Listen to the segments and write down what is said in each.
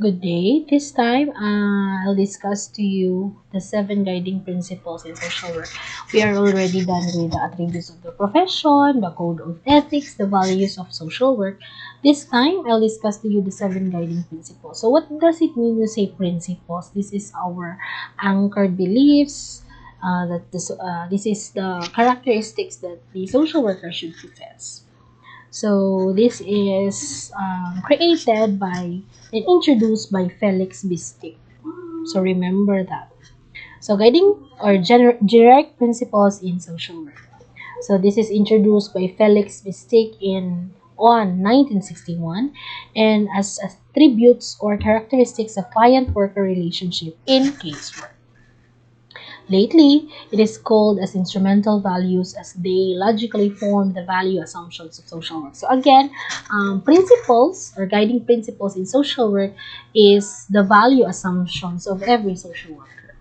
Good day. This time, I'll discuss to you the 7 guiding principles in social work. We are already done with the attributes of the profession, the code of ethics, the values of social work. This time, I'll discuss to you the 7 guiding principles. So, what does it mean to say principles? This is our anchored beliefs. This is the characteristics that the social worker should possess. So this is created by and introduced by Felix Bistic. So remember that. So guiding or generic principles in social work. So this is introduced by Felix Bistic in on 1961 and as attributes or characteristics of client-worker relationship in casework. Lately, it is called as instrumental values as they logically form the value assumptions of social work. So again, principles or guiding principles in social work is the value assumptions of every social worker.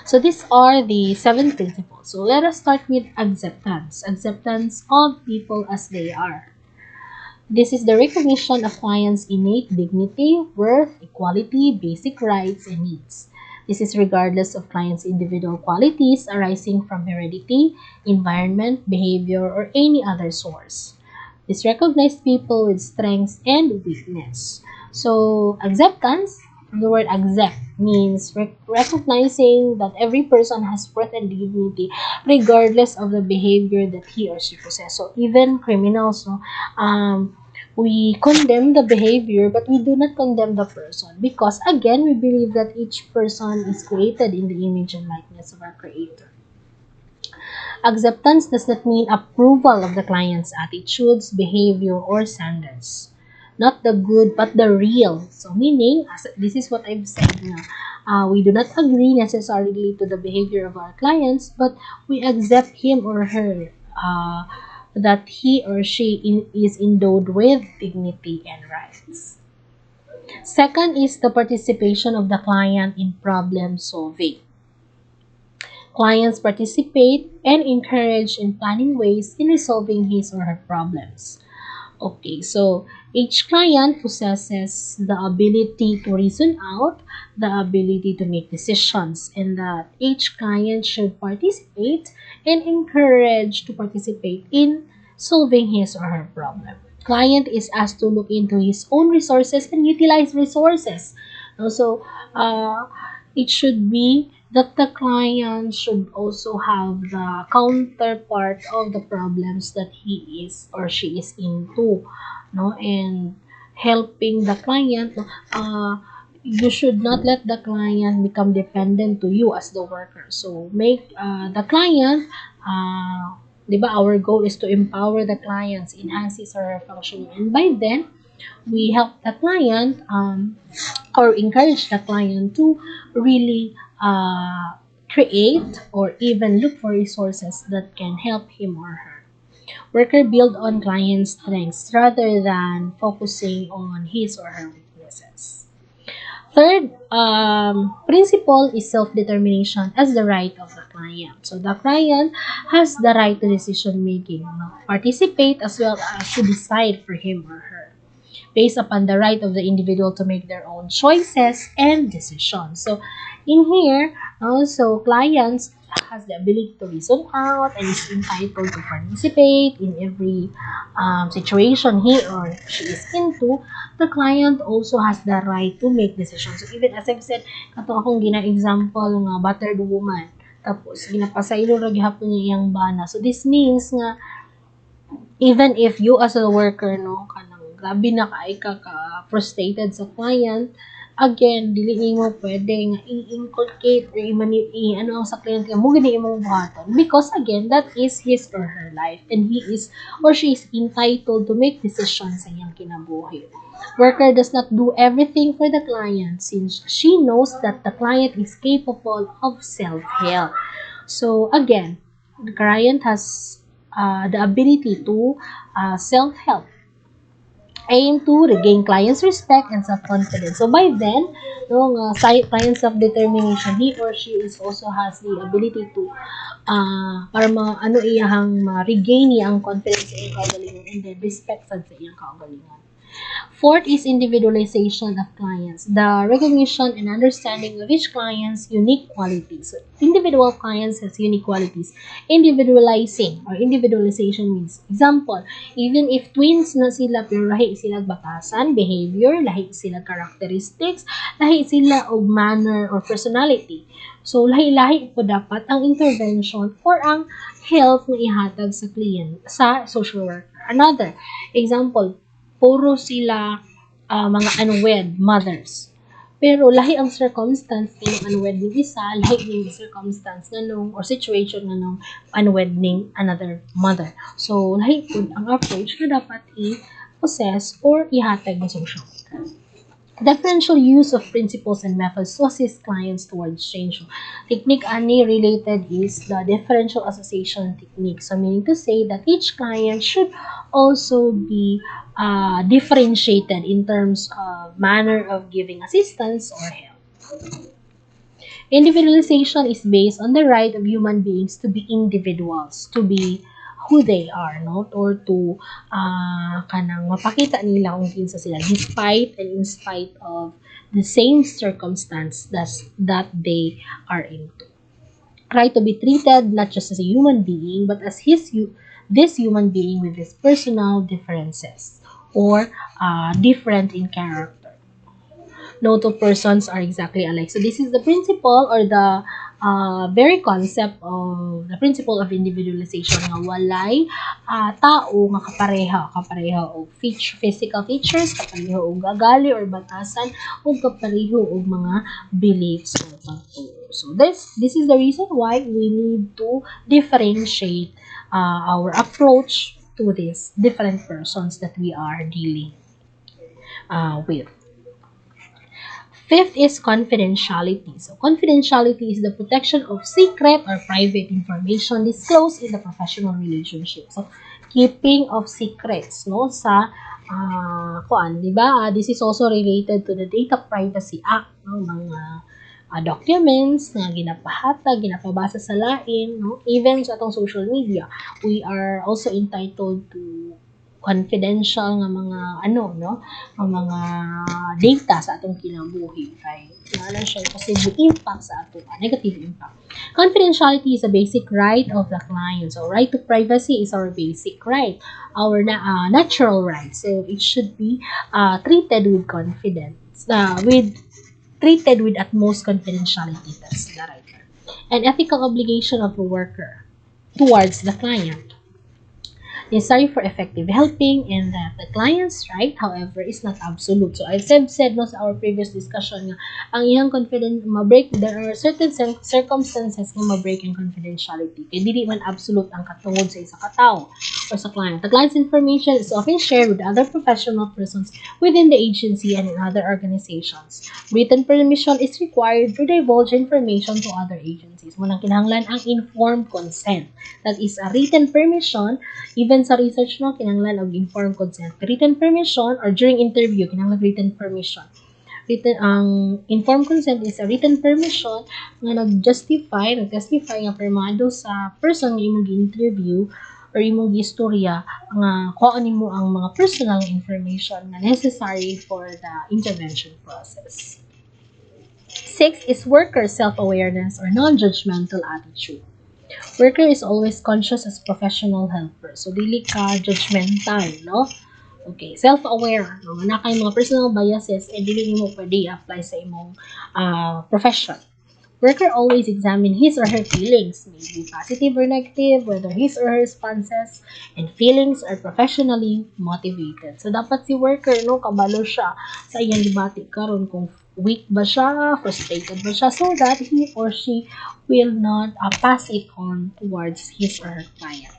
So these are the 7 principles. So let us start with acceptance. Acceptance of people as they are. This is the recognition of clients' innate dignity, worth, equality, basic rights, and needs. This is regardless of clients' individual qualities arising from heredity, environment, behavior, or any other source. This recognizes people with strengths and weakness. So, acceptance, the word accept means recognizing that every person has worth and dignity regardless of the behavior that he or she possesses. So, even criminals, no, we condemn the behavior but we do not condemn the person because again we believe that each person is created in the image and likeness of our creator. Acceptance does not mean approval of the client's attitudes, behavior, or standards. Not the good but the real. So meaning, this is what I've said na, we do not agree necessarily to the behavior of our clients but we accept him or her that he or she is endowed with dignity and rights. Second is the participation of the client in problem solving. Clients participate and encourage in planning ways in resolving his or her problems. Okay, so each client possesses the ability to reason out, the ability to make decisions, and that each client should participate and encourage to participate in solving his or her problem. Client is asked to look into his own resources and utilize resources. Also, it should be that the client should also have the counterpart of the problems that he is or she is into, no, and helping the client. You should not let the client become dependent to you as the worker. So make the client, di ba, our goal is to empower the clients, enhance his or her functioning, and by then we help the client or encourage the client to really create or even look for resources that can help him or her. Worker build on client strengths rather than focusing on his or her weaknesses. Third principle is self-determination as the right of the client. So the client has the right to decision making, participate as well as to decide for him or her, based upon the right of the individual to make their own choices and decisions. So in here, also clients has the ability to reason out and is entitled to participate in every situation he or she is into. The client also has the right to make decisions. So even as I've said, kato akong gina-example nga battered woman. Tapos, ginapasaylo ra gihapon niya iyang bana. So this means nga, even if you as a worker, no, kanang grabe na kaay ka frustrated sa client, again, dili nimo pwede nga i-inculcate or ano sa client nga mo gani imong buhaton because again, that is his or her life and he is or she is entitled to make decisions sa iyang kinabuhi. Worker does not do everything for the client since she knows that the client is capable of self-help. So again, the client has the ability to self-help, aim to regain clients' respect and self-confidence. So by then, yung client self-determination, he or she is also has the ability to para iyahang ma-regain niya ang confidence sa iyang kaugalingon and then respect sa iyang kaugalingon. Fourth is individualization of clients, the recognition and understanding of each client's unique qualities. So, individual clients has unique qualities. Individualizing or individualization means, example, even if twins na sila pero lahi sila batasan, behavior, lahi sila characteristics, lahi sila og manner or personality. So, lahi-lahi po dapat ang intervention for ang help na ihatag sa client, sa social worker. Another example, puro sila mga unwed mothers. Pero lahi ang circumstance ng unwed ng isa, lahi yung circumstance na nung or situation na nung unwed ng another mother. So, lahi po ang approach na dapat i-possess or ihatag ng social worker. Differential use of principles and methods to assist clients towards change. Technique ani related is the differential association technique. So meaning to say that each client should also be differentiated in terms of manner of giving assistance or help. Individualization is based on the right of human beings to be individuals, to be who they are, no? Or to kanang mapakita nila kung kinsa sila despite and in spite of the same circumstance that they are into. Right to be treated not just as a human being but as this human being with his personal differences or different in character. No two persons are exactly alike. So this is the principle or the very concept of the principle of individualization nga walay tao nga kapareha og physical features, kapareho og gagali or batasan ug kapareho og mga beliefs or pagtuo. So this is the reason why we need to differentiate our approach to these different persons that we are dealing with. Fifth is confidentiality. So, confidentiality is the protection of secret or private information disclosed in the professional relationship. So, keeping of secrets, no, sa di ba? This is also related to the Data Privacy Act, no, mga documents na ginapahatag, ginapabasa sa lain, no? Even sa atong social media, we are also entitled to confidential nga mga mga data sa atong kinabuhi kay wala siya posible impact sa ato, negative impact. Confidentiality is a basic right of the client. So right to privacy is our basic right, our natural right. So it should be treated with confidence, treated with utmost confidentiality. That's the right term. An ethical obligation of the worker towards the client, necessary for effective helping, and that the client's right, however, is not absolute. So, I've said no sa our previous discussion nga, ang iyang confidence, ma-break, there are certain circumstances nga ma-break ang confidentiality. Kaya dili man absolute ang katungod sa isa ka tao or sa client. The client's information is often shared with other professional persons within the agency and in other organizations. Written permission is required to divulge information to other agencies. Munang kinahanglan ang informed consent. That is a written permission. Even sa research, no, kinahanglan og informed consent. Written permission or during interview, kinahanglan written permission. Ang informed consent is a written permission nga nag-testify nga permado sa person nga imong gi-interview or imong gi-istorya nga kuhaan nimo ang mga personal information na necessary for the intervention process. 6 is worker self-awareness or non-judgmental attitude. Worker is always conscious as professional helper. So, dili ka judgmental, no? Okay, self-aware. No? Na kay mga personal biases, dili mo pwede apply sa imong profession. Worker always examine his or her feelings, maybe positive or negative, whether his or her responses and feelings are professionally motivated. So, dapat si worker, no, kabalo siya sa iyang debate karon kung weak ba siya, frustrated ba siya, so that he or she will not pass it on towards his or her client.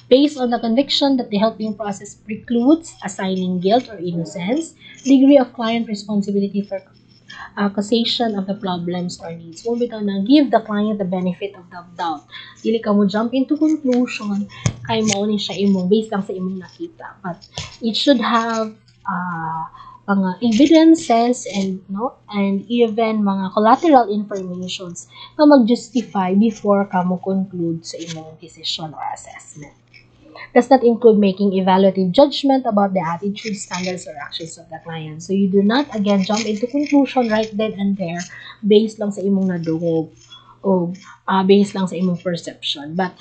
Based on the conviction that the helping process precludes assigning guilt or innocence, degree of client responsibility for causation of the problems or needs. Mo bitaw na give the client the benefit of the doubt. Dili ka mo jump into conclusion kay mao ni siya imong based lang sa imong nakita. But it should have mga evidences and even mga collateral informations na mag-justify before ka mo conclude sa imong decision or assessment. does not include making evaluative judgment about the attitude, standards, or actions of the client. So you do not again jump into conclusion right then and there based lang sa imong nadungog o based lang sa imong perception. But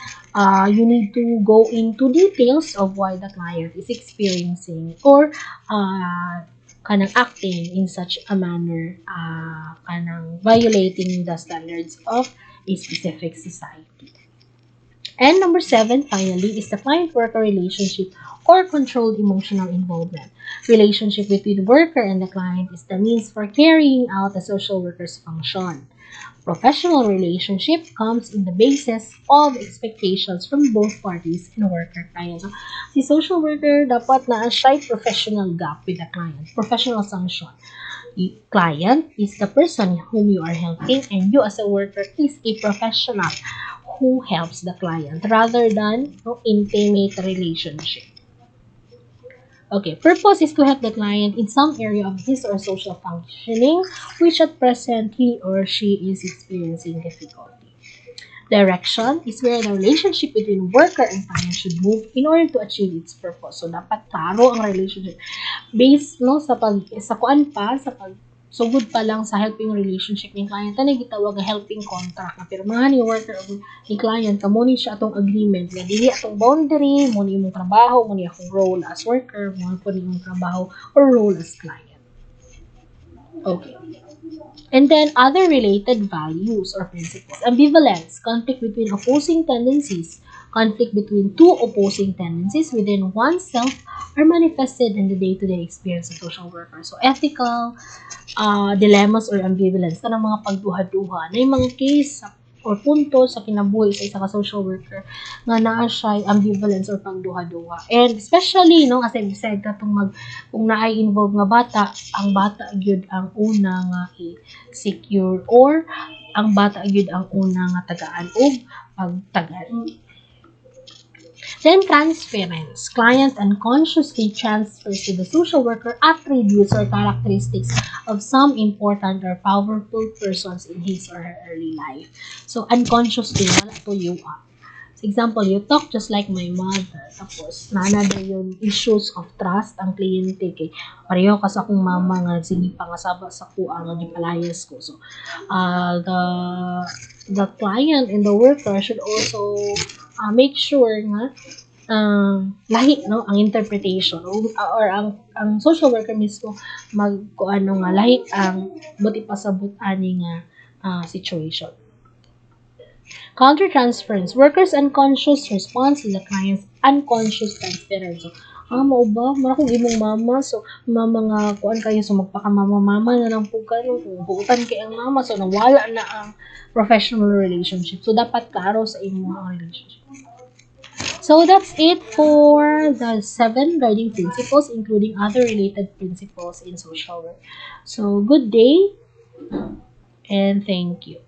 you need to go into details of why the client is experiencing or kanang acting in such a manner, kanang violating the standards of a specific society. And number 7, finally, is the client-worker relationship or controlled emotional involvement. Relationship between worker and the client is the means for carrying out the social worker's function. Professional relationship comes in the basis of expectations from both parties in worker-client. So, si social worker dapat na siya professional gap with the client, professional sanction. The client is the person whom you are helping, and you as a worker is a professional who helps the client rather than intimate relationship. Okay, purpose is to help the client in some area of his or social functioning which at present he or she is experiencing difficulty. Direction is where the relationship between worker and client should move in order to achieve its purpose. So, dapat klaro ang relationship. Based sa kuan pa, sa sugod pa lang sa helping relationship ng client, na gitawag nga helping contract na pirmahan ni worker o ni client, kamo ni siya atong agreement nga dili atong boundary, mo ni imong trabaho, mo ni akong role as worker, mo po ni imong trabaho or role as client. Okay. And then other related values or principles. Ambivalence, conflict between opposing tendencies. Conflict between two opposing tendencies within oneself are manifested in the day-to-day experience of social workers. So ethical dilemmas or ambivalence, kanang mga pagduha-duha na yung mga case or punto sa kinabuhi sa isa ka social worker nga naa siya ambivalence or pagduha-duha. And especially, no, as I've said, kung naay involved nga bata, ang bata gyud ang una nga i-secure or ang bata gyud ang una nga tagaan og pagtagan. Then transference. Client unconsciously transfers to the social worker attributes or characteristics of some important or powerful persons in his or her early life. So unconsciously, wala to you up. For example, you talk just like my mother. Tapos, nanada yung issues of trust ang kliyente kay pareho ka sa akong mama nga sige pangasaba sa kuha nga gipalayas ko. So, the client and the worker should also make sure nga lahi no ang interpretation or ang social worker mismo magkuano nga lahi ang buti pasabot ani nga situation. Countertransference, workers unconscious response to the client's unconscious transference. So, mao ba? Mara kong imong mama. So, mama nga, kuan kayo. So, magpaka-mama-mama na lang po kayo. Buutan kay ang mama. So, nawala na ang professional relationship. So, dapat klaro sa imong ang relationship. So, that's it for the 7 guiding principles, including other related principles in social work. So, good day and thank you.